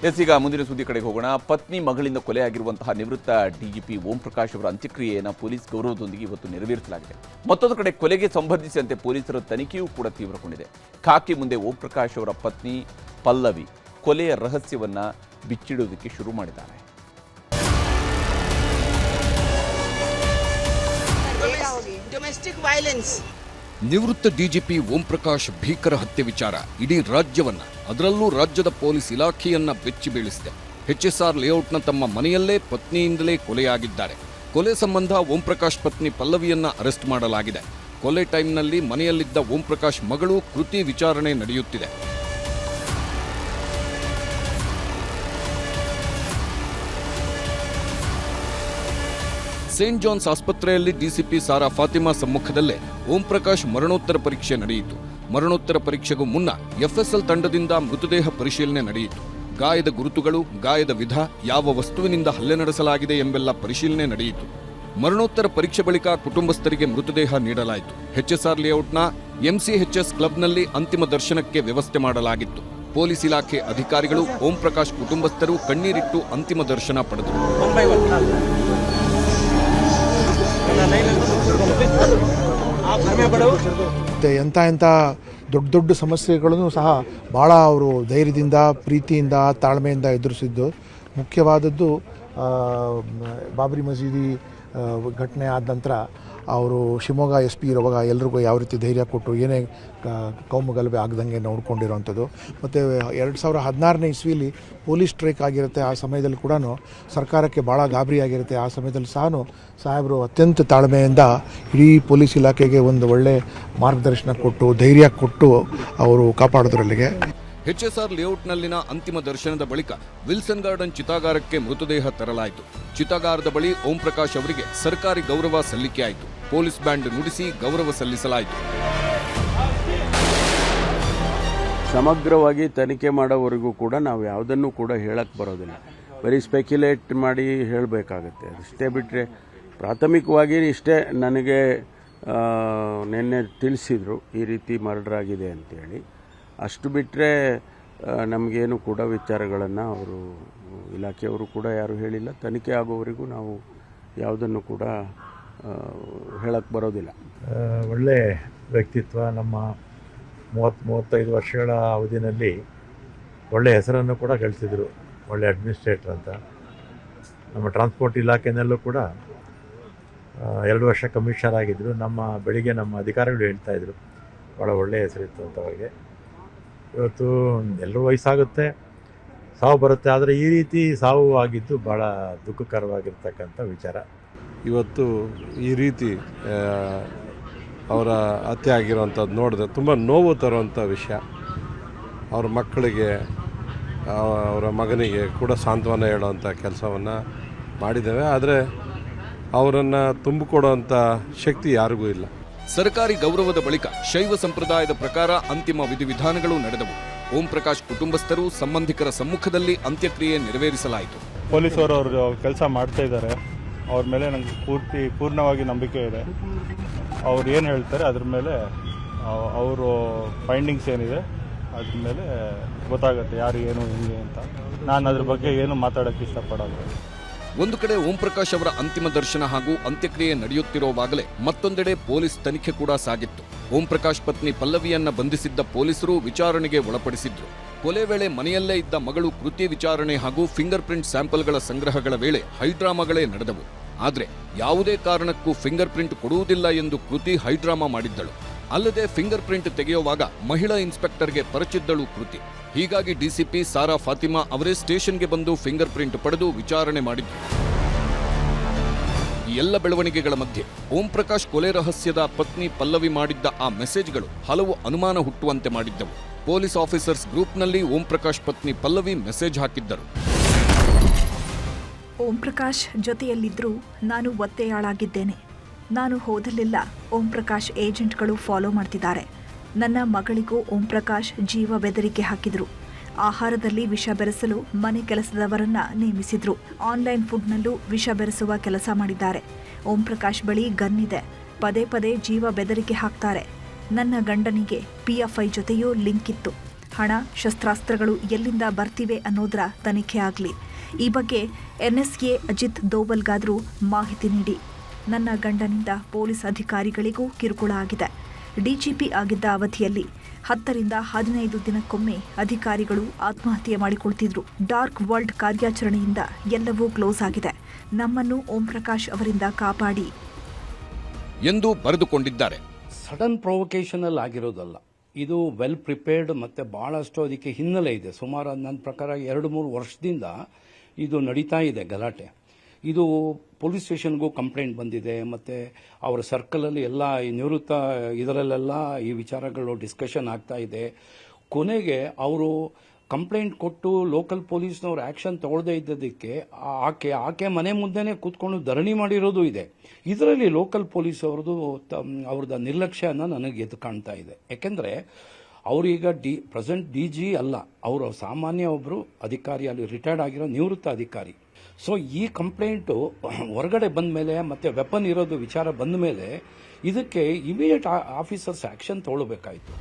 ಈಗ ಮುಂದಿನ ಸುದ್ದಿ ಕಡೆಗೆ ಹೋಗೋಣ. ಪತ್ನಿ ಮಗಳಿಂದ ಕೊಲೆಯಾಗಿರುವಂತಹ ನಿವೃತ್ತ ಡಿಜಿಪಿ ಓಂ ಪ್ರಕಾಶ್ ಅವರ ಅಂತ್ಯಕ್ರಿಯೆಯನ್ನು ಪೊಲೀಸ್ ಗೌರವದೊಂದಿಗೆ ಇವತ್ತು ನೆರವೇರಿಸಲಾಗಿದೆ. ಮತ್ತೊಂದು ಕಡೆ ಕೊಲೆಗೆ ಸಂಬಂಧಿಸಿದಂತೆ ಪೊಲೀಸರ ತನಿಖೆಯೂ ಕೂಡ ತೀವ್ರಗೊಂಡಿದೆ. ಖಾಕಿ ಮುಂದೆ ಓಂ ಪ್ರಕಾಶ್ ಅವರ ಪತ್ನಿ ಪಲ್ಲವಿ ಕೊಲೆಯ ರಹಸ್ಯವನ್ನ ಬಿಚ್ಚಿಡುವುದಕ್ಕೆ ಶುರು ಮಾಡಿದ್ದಾರೆ. ನಿವೃತ್ತ ಡಿಜಿಪಿ ಓಂ ಪ್ರಕಾಶ್ ಭೀಕರ ಹತ್ಯೆ ವಿಚಾರ ಇಡೀ ರಾಜ್ಯವನ್ನ, ಅದರಲ್ಲೂ ರಾಜ್ಯದ ಪೊಲೀಸ್ ಇಲಾಖೆಯನ್ನ ಬೆಚ್ಚಿ ಬೀಳಿಸಿದೆ. HSR ಲೇಔಟ್ನ ತಮ್ಮ ಮನೆಯಲ್ಲೇ ಪತ್ನಿಯಿಂದಲೇ ಕೊಲೆಯಾಗಿದ್ದಾರೆ. ಕೊಲೆ ಸಂಬಂಧ ಓಂ ಪ್ರಕಾಶ್ ಪತ್ನಿ ಪಲ್ಲವಿಯನ್ನ ಅರೆಸ್ಟ್ ಮಾಡಲಾಗಿದೆ. ಕೊಲೆ ಟೈಮ್ನಲ್ಲಿ ಮನೆಯಲ್ಲಿದ್ದ ಓಂ ಪ್ರಕಾಶ್ ಮಗಳು ಕೃತಿ ವಿಚಾರಣೆ ನಡೆಯುತ್ತಿದೆ. ಸೇಂಟ್ ಜಾನ್ಸ್ ಆಸ್ಪತ್ರೆಯಲ್ಲಿ ಡಿಸಿಪಿ ಸಾರಾ ಫಾತಿಮಾ ಸಮ್ಮುಖದಲ್ಲೇ ಓಂ ಪ್ರಕಾಶ್ ಮರಣೋತ್ತರ ಪರೀಕ್ಷೆ ನಡೆಯಿತು. ಮರಣೋತ್ತರ ಪರೀಕ್ಷೆಗೂ ಮುನ್ನ FSL ತಂಡದಿಂದ ಮೃತದೇಹ ಪರಿಶೀಲನೆ ನಡೆಯಿತು. ಗಾಯದ ಗುರುತುಗಳು, ಗಾಯದ ವಿಧ, ಯಾವ ವಸ್ತುವಿನಿಂದ ಹಲ್ಲೆ ನಡೆಸಲಾಗಿದೆ ಎಂಬೆಲ್ಲ ಪರಿಶೀಲನೆ ನಡೆಯಿತು. ಮರಣೋತ್ತರ ಪರೀಕ್ಷೆ ಬಳಿಕ ಕುಟುಂಬಸ್ಥರಿಗೆ ಮೃತದೇಹ ನೀಡಲಾಯಿತು. HSR ಲೇಔಟ್ನ MCHS ಕ್ಲಬ್ನಲ್ಲಿ ಅಂತಿಮ ದರ್ಶನಕ್ಕೆ ವ್ಯವಸ್ಥೆ ಮಾಡಲಾಗಿತ್ತು. ಪೊಲೀಸ್ ಇಲಾಖೆ ಅಧಿಕಾರಿಗಳು, ಓಂ ಪ್ರಕಾಶ್ ಕುಟುಂಬಸ್ಥರು ಕಣ್ಣೀರಿಟ್ಟು ಅಂತಿಮ ದರ್ಶನ ಪಡೆದರು. ಎಂಥ ದೊಡ್ಡ ಸಮಸ್ಯೆಗಳನ್ನು ಸಹ ಭಾಳ ಅವರು ಧೈರ್ಯದಿಂದ, ಪ್ರೀತಿಯಿಂದ, ತಾಳ್ಮೆಯಿಂದ ಎದುರಿಸಿದ್ದು. ಮುಖ್ಯವಾದದ್ದು ಬಾಬರಿ ಮಸೀದಿ ಘಟನೆ ಆದ ನಂತರ ಅವರು ಶಿವಮೊಗ್ಗ SP ಇರುವಾಗ ಎಲ್ರಿಗೂ ಯಾವ ರೀತಿ ಧೈರ್ಯ ಕೊಟ್ಟು ಏನೇ ಕೌಮು ಗಲಭೆ ಆಗದಂಗೆ ನೋಡ್ಕೊಂಡಿರೋವಂಥದ್ದು. ಮತ್ತು 2016ನೇ ಇಸ್ವಿಲಿ ಪೊಲೀಸ್ ಸ್ಟ್ರೈಕ್ ಆಗಿರುತ್ತೆ. ಆ ಸಮಯದಲ್ಲಿ ಕೂಡ ಸರ್ಕಾರಕ್ಕೆ ಭಾಳ ಗಾಬರಿ ಆಗಿರುತ್ತೆ. ಆ ಸಮಯದಲ್ಲಿ ಸಹ ಸಾಹೇಬರು ಅತ್ಯಂತ ತಾಳ್ಮೆಯಿಂದ ಇಡೀ ಪೊಲೀಸ್ ಇಲಾಖೆಗೆ ಒಂದು ಒಳ್ಳೆ ಮಾರ್ಗದರ್ಶನ ಕೊಟ್ಟು, ಧೈರ್ಯ ಕೊಟ್ಟು ಅವರು ಕಾಪಾಡಿದ್ರು ಅಲ್ಲಿಗೆ. HSR ಲೇಔಟ್ನಲ್ಲಿನ ಅಂತಿಮ ದರ್ಶನದ ಬಳಿಕ ವಿಲ್ಸನ್ ಗಾರ್ಡನ್ ಚಿತಾಗಾರಕ್ಕೆ ಮೃತದೇಹ ತರಲಾಯಿತು. ಚಿತಾಗಾರದ ಬಳಿ ಓಂ ಪ್ರಕಾಶ್ ಅವರಿಗೆ ಸರ್ಕಾರಿ ಗೌರವ ಸಲ್ಲಿಕೆಯಾಯಿತು. ಪೊಲೀಸ್ ಬ್ಯಾಂಡ್ ನುಡಿಸಿ ಗೌರವ ಸಲ್ಲಿಸಲಾಯಿತು. ಸಮಗ್ರವಾಗಿ ತನಿಖೆ ಮಾಡೋವರೆಗೂ ಕೂಡ ನಾವು ಯಾವುದನ್ನು ಕೂಡ ಹೇಳಕ್ಕೆ ಬರೋದಿಲ್ಲ. ಬರೀ ಸ್ಪೆಕ್ಯುಲೇಟ್ ಮಾಡಿ ಹೇಳಬೇಕಾಗತ್ತೆ. ಅಷ್ಟೇ ಬಿಟ್ಟರೆ ಪ್ರಾಥಮಿಕವಾಗಿ ಇಷ್ಟೇ ನನಗೆ ನಿನ್ನೆ ತಿಳಿಸಿದರು ಈ ರೀತಿ ಮರ್ಡರ್ ಆಗಿದೆ ಅಂತೇಳಿ. ಅಷ್ಟು ಬಿಟ್ಟರೆ ನಮಗೇನು ಕೂಡ ವಿಚಾರಗಳನ್ನು ಅವರು ಇಲಾಖೆಯವರು ಕೂಡ ಯಾರು ಹೇಳಿಲ್ಲ. ತನಿಖೆ ಆಗೋವರೆಗೂ ನಾವು ಯಾವುದನ್ನು ಕೂಡ ಹೇಳಕ್ಕೆ ಬರೋದಿಲ್ಲ. ಒಳ್ಳೆ ವ್ಯಕ್ತಿತ್ವ. ನಮ್ಮ 30-35 ವರ್ಷಗಳ ಅವಧಿಯಲ್ಲಿ ಒಳ್ಳೆಯ ಹೆಸರನ್ನು ಕೂಡ ಗಳಿಸಿದರು. ಒಳ್ಳೆ ಅಡ್ಮಿನಿಸ್ಟ್ರೇಟರ್ ಅಂತ. ನಮ್ಮ ಟ್ರಾನ್ಸ್ಪೋರ್ಟ್ ಇಲಾಖೆಯಲ್ಲೂ ಕೂಡ 2 ವರ್ಷ ಕಮಿಷನರ್ ಆಗಿದ್ದರು. ಬೆಳಿಗ್ಗೆ ನಮ್ಮ ಅಧಿಕಾರಿಗಳು ಹೇಳ್ತಾಯಿದ್ರು ಭಾಳ ಒಳ್ಳೆಯ ಹೆಸರಿತ್ತು ಅಂತ ಅವರಿಗೆ. ಇವತ್ತು ಎಲ್ಲರೂ ವಯಸ್ಸಾಗುತ್ತೆ, ಸಾವು ಬರುತ್ತೆ. ಆದರೆ ಈ ರೀತಿ ಸಾವು ಆಗಿದ್ದು ಭಾಳ ದುಃಖಕರವಾಗಿರ್ತಕ್ಕಂಥ ವಿಚಾರ. ಇವತ್ತು ಈ ರೀತಿ ಅವರ ಹತ್ಯೆ ಆಗಿರೋವಂಥದ್ದು ನೋಡಿದ್ರೆ ತುಂಬ ನೋವು ತರುವಂಥ ವಿಷಯ. ಅವ್ರ ಮಕ್ಕಳಿಗೆ, ಅವರ ಮಗನಿಗೆ ಕೂಡ ಸಾಂತ್ವನ ಹೇಳುವಂಥ ಕೆಲಸವನ್ನು ಮಾಡಿದ್ದೇವೆ. ಆದರೆ ಅವರನ್ನು ತುಂಬಿಕೊಡುವಂಥ ಶಕ್ತಿ ಯಾರಿಗೂ ಇಲ್ಲ. ಸರ್ಕಾರಿ ಗೌರವದ ಬಳಿಕ ಶೈವ ಸಂಪ್ರದಾಯದ ಪ್ರಕಾರ ಅಂತಿಮ ವಿಧಿವಿಧಾನಗಳು ನಡೆದವು. ಓಂ ಪ್ರಕಾಶ್ ಕುಟುಂಬಸ್ಥರು, ಸಂಬಂಧಿಕರ ಸಮ್ಮುಖದಲ್ಲಿ ಅಂತ್ಯಕ್ರಿಯೆ ನೆರವೇರಿಸಲಾಯಿತು. ಪೊಲೀಸರು ಅವರು ಕೆಲಸ ಮಾಡ್ತಾ ಇದ್ದಾರೆ. ಅವ್ರ ಮೇಲೆ ನನಗೆ ಪೂರ್ಣವಾಗಿ ನಂಬಿಕೆ ಇದೆ. ಅವ್ರು ಏನು ಹೇಳ್ತಾರೆ ಅದ್ರ ಮೇಲೆ, ಅವರು ಫೈಂಡಿಂಗ್ಸ್ ಏನಿದೆ ಅದ್ರ ಮೇಲೆ ಗೊತ್ತಾಗುತ್ತೆ ಯಾರು ಏನು ಹೆಂಗೆ ಅಂತ. ನಾನು ಅದ್ರ ಬಗ್ಗೆ ಏನು ಮಾತಾಡೋಕ್ಕೆ ಇಷ್ಟಪಡಲ್ಲ. ಒಂದು ಕಡೆ ಓಂ ಪ್ರಕಾಶ್ ಅವರ ಅಂತಿಮ ದರ್ಶನ ಹಾಗೂ ಅಂತ್ಯಕ್ರಿಯೆ ನಡೆಯುತ್ತಿರುವಾಗಲೇ ಮತ್ತೊಂದೆಡೆ ಪೊಲೀಸ್ ತನಿಖೆ ಕೂಡ ಸಾಗಿತ್ತು. ಓಂ ಪ್ರಕಾಶ್ ಪತ್ನಿ ಪಲ್ಲವಿಯನ್ನ ಬಂಧಿಸಿದ್ದ ಪೊಲೀಸರು ವಿಚಾರಣೆಗೆ ಒಳಪಡಿಸಿದ್ರು. ಕೊಲೆ ವೇಳೆ ಮನೆಯಲ್ಲೇ ಇದ್ದ ಮಗಳು ಕೃತಿ ವಿಚಾರಣೆ ಹಾಗೂ ಫಿಂಗರ್ ಪ್ರಿಂಟ್ ಸ್ಯಾಂಪಲ್ಗಳ ಸಂಗ್ರಹಗಳ ವೇಳೆ ಹೈಡ್ರಾಮಾಗಳೇ ನಡೆದವು. ಆದರೆ ಯಾವುದೇ ಕಾರಣಕ್ಕೂ ಫಿಂಗರ್ ಪ್ರಿಂಟ್ ಕೊಡುವುದಿಲ್ಲ ಎಂದು ಕೃತಿ ಹೈಡ್ರಾಮಾ ಮಾಡಿದ್ದಳು. ಅಲ್ಲದೆ ಫಿಂಗರ್ ಪ್ರಿಂಟ್ ತೆಗೆಯುವಾಗ ಮಹಿಳಾ ಇನ್ಸ್ಪೆಕ್ಟರ್ಗೆ ಪರಚಿದ್ದಳು ಕೃತಿ. ಹೀಗಾಗಿ ಡಿಸಿಪಿ ಸಾರಾ ಫಾತಿಮಾ ಅವರೇ ಸ್ಟೇಷನ್ಗೆ ಬಂದು ಫಿಂಗರ್ ಪ್ರಿಂಟ್ ಪಡೆದು ವಿಚಾರಣೆ ಮಾಡಿದ್ರು. ಈ ಎಲ್ಲ ಬೆಳವಣಿಗೆಗಳ ಮಧ್ಯೆ ಓಂ ಪ್ರಕಾಶ್ ಕೊಲೆ ರಹಸ್ಯದ ಪತ್ನಿ ಪಲ್ಲವಿ ಮಾಡಿದ್ದ ಆ ಮೆಸೇಜ್ಗಳು ಹಲವು ಅನುಮಾನ ಹುಟ್ಟುವಂತೆ ಮಾಡಿದ್ದವು. ಪೊಲೀಸ್ ಆಫೀಸರ್ಸ್ ಗ್ರೂಪ್ನಲ್ಲಿ ಓಂ ಪ್ರಕಾಶ್ ಪತ್ನಿ ಪಲ್ಲವಿ ಮೆಸೇಜ್ ಹಾಕಿದ್ದರು. ಓಂ ಪ್ರಕಾಶ್ ಜೊತೆಯಲ್ಲಿದ್ದರೂ ನಾನು ಒತ್ತೆಯಾಳಾಗಿದ್ದೇನೆ. ನಾನು ಹೋದಲ್ಲೆಲ್ಲ ಓಂ ಪ್ರಕಾಶ್ ಏಜೆಂಟ್ಗಳು ಫಾಲೋ ಮಾಡ್ತಿದ್ದಾರೆ. ನನ್ನ ಮಗಳಿಗೂ ಓಂ ಪ್ರಕಾಶ್ ಜೀವ ಬೆದರಿಕೆ ಹಾಕಿದ್ರು. ಆಹಾರದಲ್ಲಿ ವಿಷ ಬೆರೆಸಲು ಮನೆ ಕೆಲಸದವರನ್ನ ನೇಮಿಸಿದ್ರು. ಆನ್ಲೈನ್ ಫುಡ್ನಲ್ಲೂ ವಿಷ ಬೆರೆಸುವ ಕೆಲಸ ಮಾಡಿದ್ದಾರೆ. ಓಂ ಪ್ರಕಾಶ್ ಬಳಿ ಗನ್ ಇದೆ. ಪದೇ ಪದೇ ಜೀವ ಬೆದರಿಕೆ ಹಾಕ್ತಾರೆ. ನನ್ನ ಗಂಡನಿಗೆ PFI ಜೊತೆಯೂ ಲಿಂಕ್ ಇತ್ತು. ಹಣ, ಶಸ್ತ್ರಾಸ್ತ್ರಗಳು ಎಲ್ಲಿಂದ ಬರ್ತಿವೆ ಅನ್ನೋದರ ತನಿಖೆ ಆಗಲಿ. ಈ ಬಗ್ಗೆ NSA ಅಜಿತ್ ದೋವಲ್ಗಾದ್ರೂ ಮಾಹಿತಿ ನೀಡಿ. ನನ್ನ ಗಂಡನಿಂದ ಪೊಲೀಸ್ ಅಧಿಕಾರಿಗಳಿಗೂ ಕಿರುಕುಳ ಆಗಿದೆ. DGP ಆಗಿದ್ದ ಅವಧಿಯಲ್ಲಿ 10 ರಿಂದ 15 ದಿನಕ್ಕೊಮ್ಮೆ ಅಧಿಕಾರಿಗಳು ಆತ್ಮಹತ್ಯೆ ಮಾಡಿಕೊಳ್ತಿದ್ರು. ಡಾರ್ಕ್ ವರ್ಲ್ಡ್ ಕಾರ್ಯಾಚರಣೆಯಿಂದ ಎಲ್ಲವೂ ಕ್ಲೋಸ್ ಆಗಿದೆ. ನಮ್ಮನ್ನು ಓಂ ಪ್ರಕಾಶ್ ಅವರಿಂದ ಕಾಪಾಡಿ ಎಂದು ಬರೆದುಕೊಂಡಿದ್ದಾರೆ. ಸಡನ್ ಪ್ರೊವೊಕೇಶನಲ್ಲಿ ಆಗಿರೋದಲ್ಲ, ಇದು ವೆಲ್ ಪ್ರಿಪೇರ್ಡ್ ಮತ್ತು ಭಾಳಷ್ಟು ಅದಕ್ಕೆ ಹಿನ್ನೆಲೆ ಇದೆ. ಸುಮಾರು ನನ್ನ ಪ್ರಕಾರ 2-3 ವರ್ಷದಿಂದ ಇದು ನಡೀತಾ ಇದೆ ಗಲಾಟೆ. ಇದು ಪೊಲೀಸ್ ಸ್ಟೇಷನ್ಗೂ ಕಂಪ್ಲೇಂಟ್ ಬಂದಿದೆ ಮತ್ತು ಅವರ ಸರ್ಕಲಲ್ಲಿ ಎಲ್ಲ ಈ ನಿವೃತ್ತ ಇದರಲ್ಲೆಲ್ಲ ಈ ವಿಚಾರಗಳು ಡಿಸ್ಕಷನ್ ಆಗ್ತಾ ಇದೆ. ಕೊನೆಗೆ ಅವರು ಕಂಪ್ಲೇಂಟ್ ಕೊಟ್ಟು ಲೋಕಲ್ ಪೊಲೀಸ್ನವ್ರು ಆ್ಯಕ್ಷನ್ ತಗೊಳ್ಳದೇ ಇದ್ದದಕ್ಕೆ ಆಕೆ ಮನೆ ಮುಂದೆನೇ ಕೂತ್ಕೊಂಡು ಧರಣಿ ಮಾಡಿರೋದು ಇದೆ. ಇದರಲ್ಲಿ ಲೋಕಲ್ ಪೊಲೀಸ್ ಅವ್ರದ್ದು ನಿರ್ಲಕ್ಷ್ಯನ ನನಗೆ ಎದ್ದು ಕಾಣ್ತಾ ಇದೆ. ಯಾಕೆಂದರೆ ಅವರೀಗ ಪ್ರೆಸೆಂಟ್ DG ಅಲ್ಲ, ಅವರು ಸಾಮಾನ್ಯ ಒಬ್ಬರು ಅಧಿಕಾರಿ, ಅಲ್ಲಿ ರಿಟೈರ್ಡ್ ಆಗಿರೋ ನಿವೃತ್ತ ಅಧಿಕಾರಿ. ಸೊ ಈ ಕಂಪ್ಲೇಂಟು ಹೊರಗಡೆ ಬಂದ ಮೇಲೆ ಮತ್ತು ವೆಪನ್ ಇರೋದು ವಿಚಾರ ಬಂದ ಮೇಲೆ ಇದಕ್ಕೆ ಇಮಿಡಿಯೇಟ್ ಆಫೀಸರ್ಸ್ ಆ್ಯಕ್ಷನ್ ತಗೊಳ್ಳಬೇಕಾಯಿತು.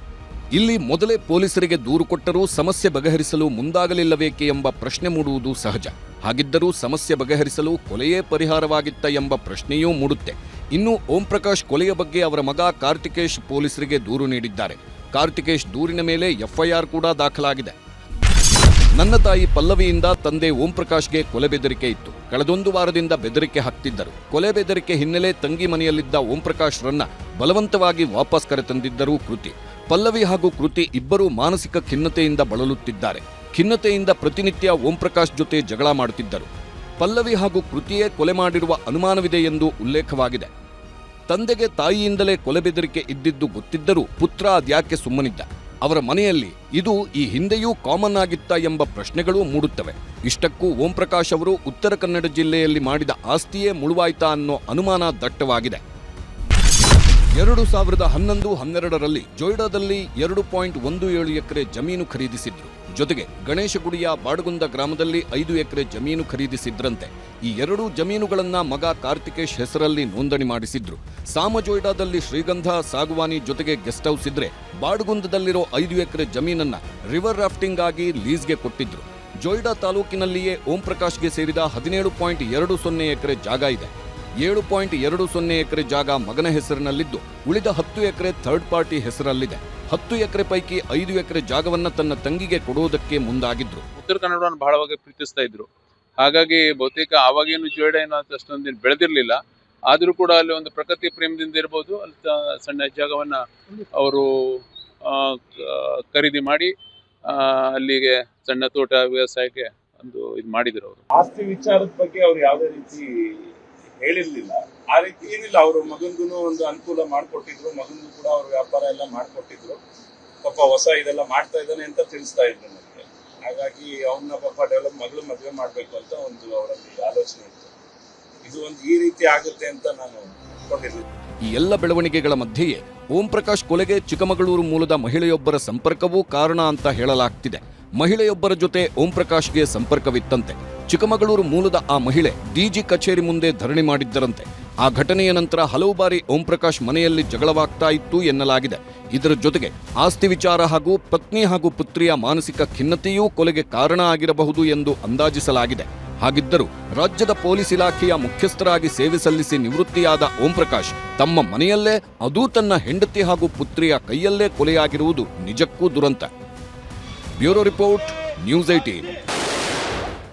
ಇಲ್ಲಿ ಮೊದಲೇ ಪೊಲೀಸರಿಗೆ ದೂರು ಕೊಟ್ಟರೂ ಸಮಸ್ಯೆ ಬಗೆಹರಿಸಲು ಮುಂದಾಗಲಿಲ್ಲವೇಕೆ ಎಂಬ ಪ್ರಶ್ನೆ ಮೂಡುವುದು ಸಹಜ. ಹಾಗಿದ್ದರೂ ಸಮಸ್ಯೆ ಬಗೆಹರಿಸಲು ಕೊಲೆಯೇ ಪರಿಹಾರವಾಗಿತ್ತ ಎಂಬ ಪ್ರಶ್ನೆಯೂ ಮೂಡುತ್ತೆ. ಇನ್ನು ಓಂ ಪ್ರಕಾಶ್ ಕೊಲೆಯ ಬಗ್ಗೆ ಅವರ ಮಗ ಕಾರ್ತಿಕೇಶ್ ಪೊಲೀಸರಿಗೆ ದೂರು ನೀಡಿದ್ದಾರೆ. ಕಾರ್ತಿಕೇಶ್ ದೂರಿನ ಮೇಲೆ FIR ಕೂಡ ದಾಖಲಾಗಿದೆ. ನನ್ನ ತಾಯಿ ಪಲ್ಲವಿಯಿಂದ ತಂದೆ ಓಂ ಪ್ರಕಾಶ್ಗೆ ಕೊಲೆ ಬೆದರಿಕೆ ಇತ್ತು. ಕಳೆದೊಂದು ವಾರದಿಂದ ಬೆದರಿಕೆ ಹಾಕ್ತಿದ್ದರು. ಕೊಲೆ ಬೆದರಿಕೆ ಹಿನ್ನೆಲೆ ತಂಗಿ ಮನೆಯಲ್ಲಿದ್ದ ಓಂ ಪ್ರಕಾಶ್ರನ್ನ ಬಲವಂತವಾಗಿ ವಾಪಸ್ ಕರೆತಂದಿದ್ದರು ಕೃತಿ. ಪಲ್ಲವಿ ಹಾಗೂ ಕೃತಿ ಇಬ್ಬರೂ ಮಾನಸಿಕ ಖಿನ್ನತೆಯಿಂದ ಬಳಲುತ್ತಿದ್ದಾರೆ. ಖಿನ್ನತೆಯಿಂದ ಪ್ರತಿನಿತ್ಯ ಓಂ ಪ್ರಕಾಶ್ ಜೊತೆ ಜಗಳ ಮಾಡುತ್ತಿದ್ದರು. ಪಲ್ಲವಿ ಹಾಗೂ ಕೃತಿಯೇ ಕೊಲೆ ಮಾಡಿರುವ ಅನುಮಾನವಿದೆ ಎಂದು ಉಲ್ಲೇಖವಾಗಿದೆ. ತಂದೆಗೆ ತಾಯಿಯಿಂದಲೇ ಕೊಲೆ ಬೆದರಿಕೆ ಇದ್ದಿದ್ದು ಗೊತ್ತಿದ್ದರೂ ಪುತ್ರ ಅದ್ಯಾಕೆ ಸುಮ್ಮನಿದ್ದ? ಅವರ ಮನೆಯಲ್ಲಿ ಇದು ಈ ಹಿಂದೆಯೂ ಕಾಮನ್ ಆಗಿತ್ತ ಎಂಬ ಪ್ರಶ್ನೆಗಳೂ ಮೂಡುತ್ತವೆ. ಇಷ್ಟಕ್ಕೂ ಓಂ ಪ್ರಕಾಶ್ ಅವರು ಉತ್ತರ ಕನ್ನಡ ಜಿಲ್ಲೆಯಲ್ಲಿ ಮಾಡಿದ ಆಸ್ತಿಯೇ ಮುಳುವಾಯ್ತಾ ಅನ್ನೋ ಅನುಮಾನ ದಟ್ಟವಾಗಿದೆ. 2011-12ರಲ್ಲಿ ಜೊಯ್ಡಾದಲ್ಲಿ 2.17 ಎಕರೆ ಜಮೀನು ಖರೀದಿಸಿದ್ರು. ಜೊತೆಗೆ ಗಣೇಶಗುಡಿಯ ಬಾಡಗುಂದ ಗ್ರಾಮದಲ್ಲಿ 5 ಎಕರೆ ಜಮೀನು ಖರೀದಿಸಿದ್ರಂತೆ. ಈ 2 ಜಮೀನುಗಳನ್ನ ಮಗ ಕಾರ್ತಿಕೇಶ್ ಹೆಸರಲ್ಲಿ ನೋಂದಣಿ ಮಾಡಿಸಿದ್ರು. ಸಾಮಜೋಯ್ಡಾದಲ್ಲಿ ಶ್ರೀಗಂಧ, ಸಾಗುವಾನಿ ಜೊತೆಗೆ ಗೆಸ್ಟ್ ಹೌಸ್ ಇದ್ರೆ ಬಾಡಗುಂದದಲ್ಲಿರೋ 5 ಎಕರೆ ಜಮೀನನ್ನ ರಿವರ್ ರಾಫ್ಟಿಂಗ್ ಆಗಿ ಲೀಸ್ಗೆ ಕೊಟ್ಟಿದ್ರು. ಜೊಯ್ಡಾ ತಾಲೂಕಿನಲ್ಲಿಯೇ ಓಂ ಪ್ರಕಾಶ್ಗೆ ಸೇರಿದ 17.20 ಎಕರೆ ಜಾಗ ಇದೆ. 7.20 ಎಕರೆ ಜಾಗ ಮಗನ ಹೆಸರಿನಲ್ಲಿದ್ದು ಉಳಿದ 10 ಎಕರೆ ಥರ್ಡ್ ಪಾರ್ಟಿ ಹೆಸರಲ್ಲಿದೆ. 10 ಎಕರೆ ಪೈಕಿ 5 ಎಕರೆ ಜಾಗವನ್ನ ತನ್ನ ತಂಗಿಗೆ ಕೊಡೋದಕ್ಕೆ ಮುಂದಾಗಿದ್ರು. ಉತ್ತರ ಕನ್ನಡವನ್ನು ಬಹಳವಾಗಿ ಪ್ರೀತಿಸ್ತಾ ಇದ್ರು. ಹಾಗಾಗಿ ಬಹುತೇಕ ಆವಾಗೇನು ಜೋಯ್ಡಾ ಏನೋ ಅಷ್ಟೊಂದು ಬೆಳೆದಿರಲಿಲ್ಲ. ಆದರೂ ಕೂಡ ಅಲ್ಲಿ ಒಂದು ಪ್ರಕೃತಿ ಪ್ರೇಮದಿಂದ ಇರ್ಬೋದು, ಅಲ್ಲಿ ಸಣ್ಣ ಜಾಗವನ್ನ ಅವರು ಖರೀದಿ ಮಾಡಿ ಅಲ್ಲಿಗೆ ಸಣ್ಣ ತೋಟ ವ್ಯವಸಾಯಕ್ಕೆ ಒಂದು ಇದು ಮಾಡಿದ್ರು. ಅವರು ಆಸ್ತಿ ವಿಚಾರದ ಬಗ್ಗೆ ಅವ್ರು ಯಾವುದೇ ರೀತಿ ಹೇಳಿರ್ಲಿಲ್ಲ. ಆ ರೀತಿ ಏನಿಲ್ಲ, ಅವರು ಮಗನ್ಗೂ ಒಂದು ಅನುಕೂಲ ಮಾಡಿಕೊಟ್ಟಿದ್ರು. ಮಗನ್ಗೂ ಕೂಡ ಅವ್ರ ವ್ಯಾಪಾರ ಎಲ್ಲ ಮಾಡಿಕೊಟ್ಟಿದ್ರು. ಪಾಪ ಹೊಸ ಇದೆಲ್ಲ ಮಾಡ್ತಾ ಇದ್ದಾನೆ ಅಂತ ತಿಳಿಸ್ತಾ ಇದ್ರು ನನಗೆ. ಹಾಗಾಗಿ ಅವನ್ನ ಪಾಪ ಮಗಳು ಮದುವೆ ಮಾಡಬೇಕು ಅಂತ ಒಂದು ಅವರಲ್ಲಿ ಆಲೋಚನೆ ಇತ್ತು. ಇದು ಒಂದು ಈ ರೀತಿ ಆಗುತ್ತೆ ಅಂತ ನಾನು ಕೊಟ್ಟಿರ್ಲಿಲ್ಲ. ಈ ಎಲ್ಲ ಬೆಳವಣಿಗೆಗಳ ಮಧ್ಯೆಯೇ ಓಂ ಪ್ರಕಾಶ್ ಕೊಲೆಗೆ ಚಿಕ್ಕಮಗಳೂರು ಮೂಲದ ಮಹಿಳೆಯೊಬ್ಬರ ಸಂಪರ್ಕವೂ ಕಾರಣ ಅಂತ ಹೇಳಲಾಗ್ತಿದೆ. ಮಹಿಳೆಯೊಬ್ಬರ ಜೊತೆ ಓಂ ಪ್ರಕಾಶ್ಗೆ ಸಂಪರ್ಕವಿತ್ತಂತೆ. ಚಿಕ್ಕಮಗಳೂರು ಮೂಲದ ಆ ಮಹಿಳೆ DG ಕಚೇರಿ ಮುಂದೆ ಧರಣಿ ಮಾಡಿದ್ದರಂತೆ. ಆ ಘಟನೆಯ ನಂತರ ಹಲವು ಬಾರಿ ಓಂ ಪ್ರಕಾಶ್ ಮನೆಯಲ್ಲಿ ಜಗಳವಾಗ್ತಾ ಇತ್ತು ಎನ್ನಲಾಗಿದೆ. ಇದರ ಜೊತೆಗೆ ಆಸ್ತಿ ವಿಚಾರ ಹಾಗೂ ಪತ್ನಿ ಹಾಗೂ ಪುತ್ರಿಯ ಮಾನಸಿಕ ಖಿನ್ನತೆಯೂ ಕೊಲೆಗೆ ಕಾರಣ ಆಗಿರಬಹುದು ಎಂದು ಅಂದಾಜಿಸಲಾಗಿದೆ. ಹಾಗಿದ್ದರೂ ರಾಜ್ಯದ ಪೊಲೀಸ್ ಇಲಾಖೆಯ ಮುಖ್ಯಸ್ಥರಾಗಿ ಸೇವೆ ಸಲ್ಲಿಸಿ ನಿವೃತ್ತಿಯಾದ ಓಂ ಪ್ರಕಾಶ್ ತಮ್ಮ ಮನೆಯಲ್ಲೇ, ಅದೂ ತನ್ನ ಹೆಂಡತಿ ಹಾಗೂ ಪುತ್ರಿಯ ಕೈಯಲ್ಲೇ ಕೊಲೆಯಾಗಿರುವುದು ನಿಜಕ್ಕೂ ದುರಂತ. Bureau report, news 18.